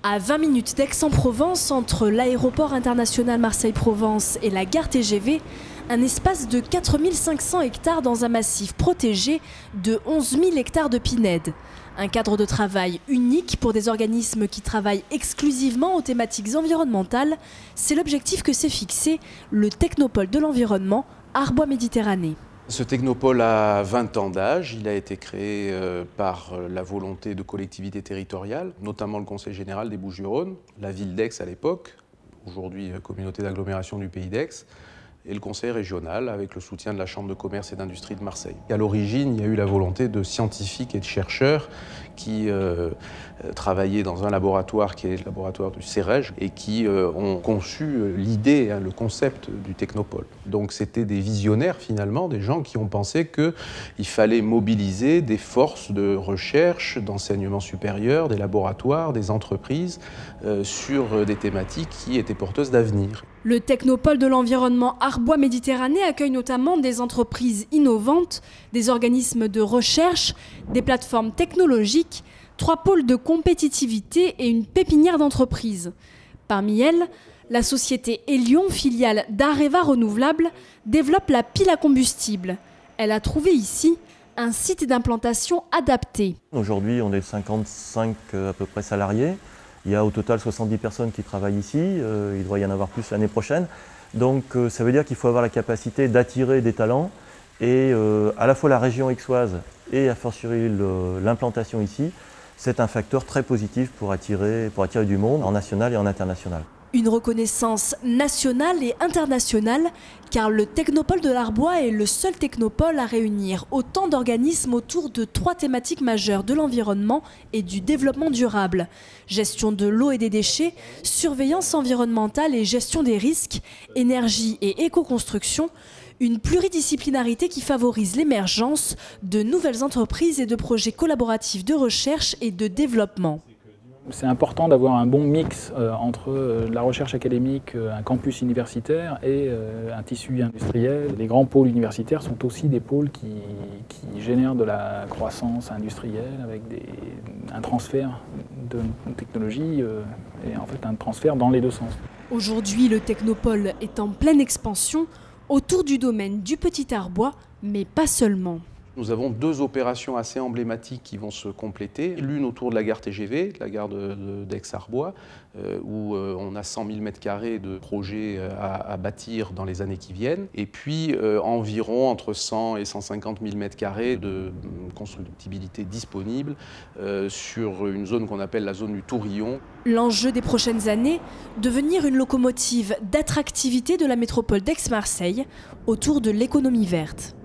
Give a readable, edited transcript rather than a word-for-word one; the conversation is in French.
À 20 minutes d'Aix-en-Provence, entre l'aéroport international Marseille-Provence et la gare TGV, un espace de 4500 hectares dans un massif protégé de 11 000 hectares de pinèdes. Un cadre de travail unique pour des organismes qui travaillent exclusivement aux thématiques environnementales. C'est l'objectif que s'est fixé le Technopole de l'environnement Arbois Méditerranée. Ce technopole a 20 ans d'âge. Il a été créé par la volonté de collectivités territoriales, notamment le Conseil général des Bouches-du-Rhône, la ville d'Aix à l'époque, aujourd'hui communauté d'agglomération du Pays d'Aix, et le conseil régional avec le soutien de la Chambre de commerce et d'industrie de Marseille. À l'origine, il y a eu la volonté de scientifiques et de chercheurs qui travaillaient dans un laboratoire qui est le laboratoire du CEREG et qui ont conçu l'idée, le concept du technopole. Donc c'était des visionnaires finalement, des gens qui ont pensé qu'il fallait mobiliser des forces de recherche, d'enseignement supérieur, des laboratoires, des entreprises sur des thématiques qui étaient porteuses d'avenir. Le Technopole de l'environnement Arbois Méditerranée accueille notamment des entreprises innovantes, des organismes de recherche, des plateformes technologiques, 3 pôles de compétitivité et une pépinière d'entreprises. Parmi elles, la société Elion, filiale d'Areva Renouvelable, développe la pile à combustible. Elle a trouvé ici un site d'implantation adapté. Aujourd'hui, on est 55 à peu près salariés. Il y a au total 70 personnes qui travaillent ici, il doit y en avoir plus l'année prochaine. Donc ça veut dire qu'il faut avoir la capacité d'attirer des talents et à la fois la région aixoise et a fortiori l'implantation ici, c'est un facteur très positif pour attirer du monde en national et en international. Une reconnaissance nationale et internationale, car le Technopole de l'Arbois est le seul technopole à réunir autant d'organismes autour de 3 thématiques majeures de l'environnement et du développement durable. Gestion de l'eau et des déchets, surveillance environnementale et gestion des risques, énergie et éco-construction. Une pluridisciplinarité qui favorise l'émergence de nouvelles entreprises et de projets collaboratifs de recherche et de développement. C'est important d'avoir un bon mix entre la recherche académique, un campus universitaire et un tissu industriel. Les grands pôles universitaires sont aussi des pôles qui génèrent de la croissance industrielle avec un transfert de technologie et en fait un transfert dans les deux sens. Aujourd'hui, le Technopole est en pleine expansion autour du domaine du Petit Arbois, mais pas seulement. Nous avons 2 opérations assez emblématiques qui vont se compléter. L'une autour de la gare TGV, la gare d'Aix-Arbois, où on a 100 000 m² de projets à bâtir dans les années qui viennent. Et puis environ entre 100 et 150 000 m² de constructibilité disponible sur une zone qu'on appelle la zone du Tourillon. L'enjeu des prochaines années, devenir une locomotive d'attractivité de la métropole d'Aix-Marseille autour de l'économie verte.